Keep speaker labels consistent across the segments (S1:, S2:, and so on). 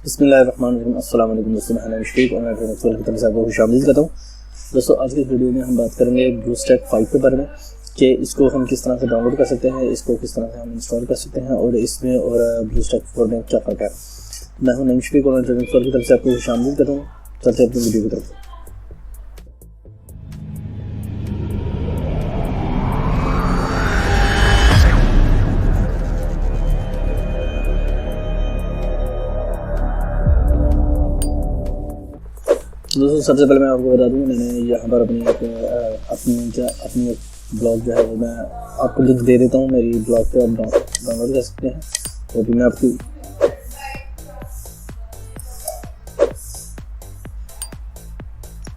S1: बिस्मिल्लाहिर्रहमानिर्रहीम। अस्सलाम वालेकुम दोस्तों, मैं मुशफीक और मैं की तरफ से आपको खुशामदीद करता हूँ। दोस्तों, आज की वीडियो में हम बात करेंगे ब्लूस्टैक 5 के बारे में कि इसको हम किस तरह से डाउनलोड कर सकते हैं, इसको किस तरह से हम इंस्टॉल कर सकते हैं और इसमें और ब्लूस्टैक 4 में क्या फ़र्क है। मैं हूँ मुशफीक और मैं की तरफ से आपको खुशामदीद करता हूँ। चलते अपनी वीडियो की तरफ। दोस्तों, सबसे पहले मैं आपको बता दूँ, मैंने यहाँ पर अपनी ब्लॉग जो है वो मैं आपको लिंक दे देता हूँ। मेरी ब्लॉग पे आप डाउनलोड कर सकते हैं। तो भी मैं आपकी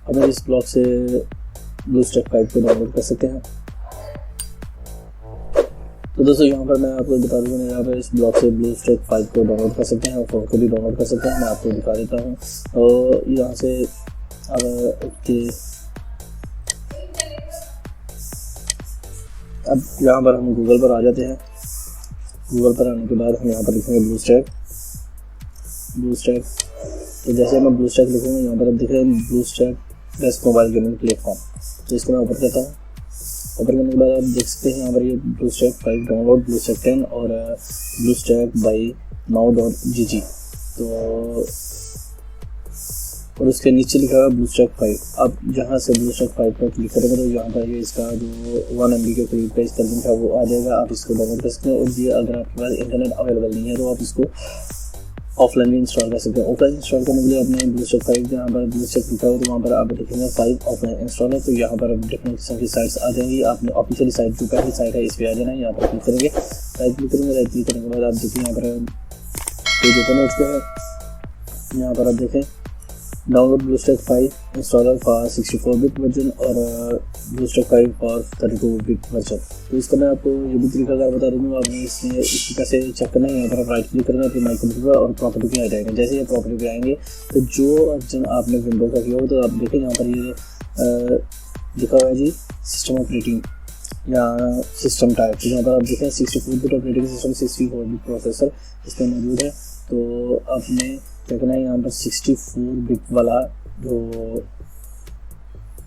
S1: अब इस ब्लॉग से ब्लूस्टैक 5 को डाउनलोड कर सकते हैं। तो दोस्तों, यहाँ पर मैं आपको बता दूँ, यहाँ पर इस ब्लॉग से ब्लूस्टैक 5 को डाउनलोड कर सकते हैं और 4 को भी डाउनलोड कर सकते हैं। मैं आपको दिखा देता हूँ। और यहाँ से अब यहाँ पर हम गूगल पर आ जाते हैं। गूगल पर आने के बाद हम यहाँ पर लिखेंगे ब्लूस्टैक। तो जैसे मैं ब्लूस्टैक लिखूँगा, यहाँ पर अब दिख रहे हैं BlueStack best mobile gaming platform. तो इसको मैं ओपन करता हूँ। ओपन करने के बाद आप देख सकते हैं यहाँ पर ये ब्लूस्टैक 5 डाउनलोड, ब्लूस्टैक 10 और ब्लूस्टैक बाई now.gg। तो और उसके नीचे लिखा हुआ ब्लूस्टैक 5। अब जहाँ से ब्लूस्टैक 5 पर क्लिक करेंगे तो यहाँ पर ये इसका जो 1 MB के करीब का इसका लिंक है वो आ जाएगा। आप इसको डाउनलोड कर सकते हैं। और ये अगर आपके पास इंटरनेट अवेलेबल नहीं है तो आप इसको ऑफलाइन भी इंस्टॉल कर सकते हैं। ऑफलाइन इंस्टॉल करने के लिए अपने ब्लूस्टैक 5 जहाँ पर ब्लूस्टैक लिखा हो तो वहाँ पर आप देखेंगे 5 ऑफलाइन इंस्टॉल है। तो यहाँ पर डिफरेंट किस्म की साइट्स आ जाएंगी। आपने ऑफिशियल साइट जो पहली साइट है इस पर आ जाना है। यहाँ पर क्लिक करेंगे, राइट क्लिक करेंगे। राइट क्लिक करने के बाद आप देखिए यहाँ पर पेज ओपन हो चुका है। यहाँ पर आप देखें download BlueStack 5 installer for 64 bit version और ब्लूस्टैक 5 फॉर 32 बिट वर्जन। तो इसका मैं आपको ये भी तरीका बता दूँगा। आपने इसमें इसकी कैसे चेक करना है, यहाँ पर आप राइट क्लिक करेंगे अपने माई कंप्यूटर और प्रॉपर्टी पे आ जाएंगे। जैसे ये प्रॉपर्टी पे आएंगे तो जो वर्जन आपने विंडो का किया हो तो आप देखें यहाँ पर ये लिखा हुआ है जी सिस्टम ऑपरेटिंग या सिस्टम टाइप। तो यहाँ पर आप देखें 64 bit operating system 64 bit processor इसमें मौजूद है। तो आपने क्या करना है, यहाँ पर 64 बिट वाला जो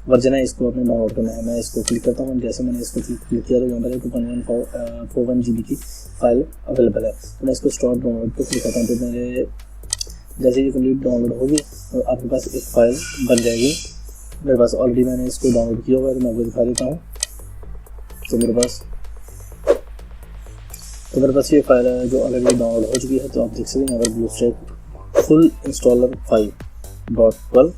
S1: वर्जन है इसको अपने डाउनलोड करना है। मैं इसको क्लिक करता हूँ। जैसे मैंने इसको क्लिक किया तो यहाँ पर 2.141 GB की फाइल अवेलेबल है। तो मैं इसको स्टार्ट डाउनलोड पर क्लिक करता हूँ। तो मेरे जैसे ये कंप्लीट डाउनलोड होगी तो आपके पास एक फ़ाइल बन जाएगी। मेरे पास ऑलरेडी मैंने इसको डाउनलोड किया हुआ है तो मैं आपको दिखा देता हूँ। तो मेरे पास ये फाइल है जो ऑलरेडी डाउनलोड हो चुकी है। तो आप देख सकते हैं यहाँ पर ब्लूस्टैक फुल इंस्टॉलर 5.12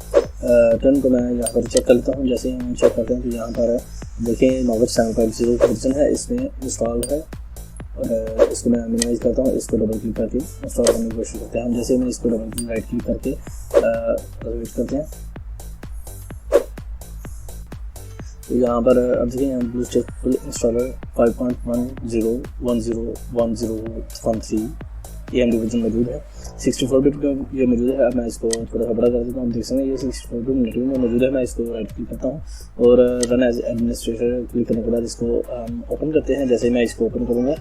S1: 10 को मैं यहाँ पर चेक कर लेता हूँ। जैसे ही हम चेक करते हैं तो यहाँ पर देखें नॉवेट 7.0 वर्जन है, इसमें इंस्टॉल है। और इसको मैं मिनिमाइज करता हूँ। इसको डबल क्लिक करके इंस्टॉल करने की कोशिश करते हैं हम। जैसे मैं इसको डबल क्लिक राइट क्लिक करके वेट करते हैं तो यहाँ पर अब देखिए यहाँ BlueStack full installer 5.10101013 AMD version मौजूद है। 64 बिट का ये मौजूद है। अब मैं इसको थोड़ा सा बड़ा कर देता हूँ। आप देख सकते हैं ये 64 बिट नेटिव में मौजूद है। मैं इसको राइट क्लिक करता हूँ और रन एज एडमिनिस्ट्रेटर क्लिक करने के बाद इसको ओपन करते हैं। जैसे मैं इसको ओपन करूँगा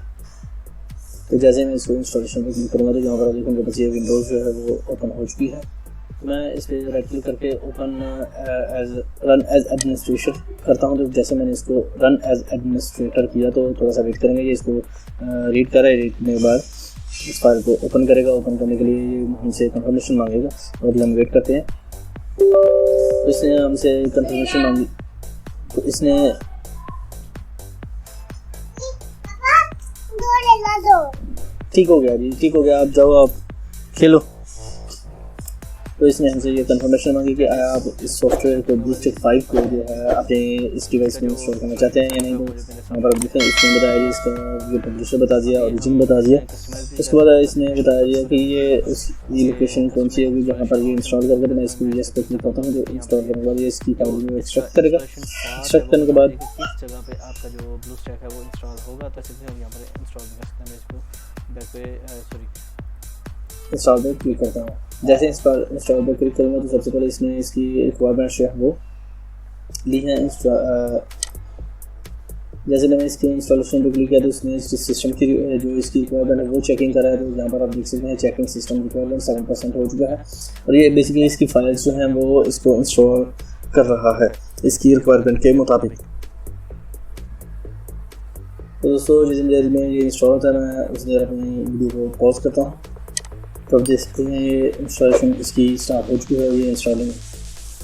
S1: तो जैसे मैं इसको इंस्टॉलेशन पर क्लिक करूँगा तो यहाँ पर देखूँगा बस ये विंडोज़ जो है वो ओपन हो चुकी है। तो मैं इस पर राइट क्लिक करके ओपन रन एज एडमिनिस्ट्रेटर करता हूँ। तो जैसे मैंने इसको रन एज एडमिनिस्ट्रेटर किया तो थोड़ा सा वेट करेंगे। ये इसको रीड कर रहा है। रीड करने के बाद इस फाइल को ओपन करेगा। ओपन करने के लिए ये हमसे कंफर्मेशन मांगेगा और हम वेट करते हैं। तो इसने हमसे कंफर्मेशन मांगी तो इसने ठीक हो गया जी, ठीक हो गया, आप जाओ आप खेलो। तो इसने हमसे ये कंफर्मेशन मांगी कि आप इस सॉफ्टवेयर को ब्लूस्टैक 5 को जो है अपने इस डिवाइस में इंस्टॉल करना चाहते हैं या नहीं। तो यहाँ पर देखें इसने बताया जी इसका ये पब्लिशर बता दिया, ओरिजिन बता दिया। उसके बाद इसने बताया दिया कि ये लोकेशन कौन सी होगी जहाँ पर ये इंस्टॉल करके। तो मैं इसको येस पे क्लिक करता हूँ। जो इंस्टॉल करने के बाद ये इसकी फाइल में एक्सट्रैक्ट करेगा। एक्सट्रैक्ट करने के बाद
S2: किस जगह पे आपका जो ब्लूस्टैक है वो इंस्टॉल होगा तो सीधे हम यहाँ पर इंस्टॉल कर सकते हैं। इसको बैक पे
S1: इंस्टॉल पर क्लिक करता हूँ। जैसे इंस्टॉल पर क्लिक करूँगा तो सबसे पहले इसने इसकी रिक्वायरमेंट्स जो है वो ली है। जैसे मैंने इसके इंस्टॉलेशन पे क्लिक किया तो इसने सिस्टम की जो इसकी रिक्वायरमेंट है वो चेकिंग करा है। तो यहाँ पर आप देख सकते हैं चेकिंग सिस्टम रिक्वायरमेंट 7% हो चुका है और ये बेसिकली इसकी फाइल्स जो हैं वो इसको इंस्टॉल कर रहा है इसकी रिक्वायरमेंट के मुताबिक। तो दोस्तों जिस देर में ये इंस्टॉल होता है मैं उस देर अपनी वीडियो को पॉज करता हूँ। तो अब देखते हैं ये इंस्टॉलेशन इसकी स्टार्ट हो चुकी है। ये इंस्टॉलिंग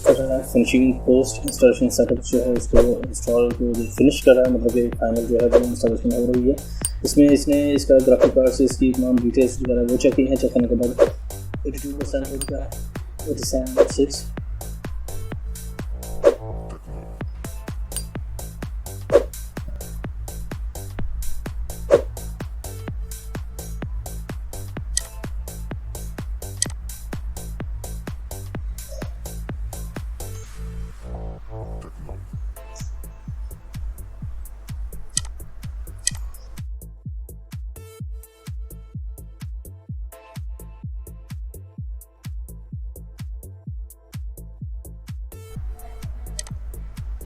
S1: कर रहा है, फिनिशिंग पोस्ट इंस्टॉलेशन सेटअप जो है उसको इंस्टॉल को फिनिश कर रहा है, मतलब कि फाइनल जो है वो इंस्टॉलेशन हो रही है। इसमें इसने इसका ग्राफिक कार्ड से इसकी तमाम डिटेल्स वगैरह वो चेक की हैं। चेक करने के बाद 82% हो चुका है, 87.6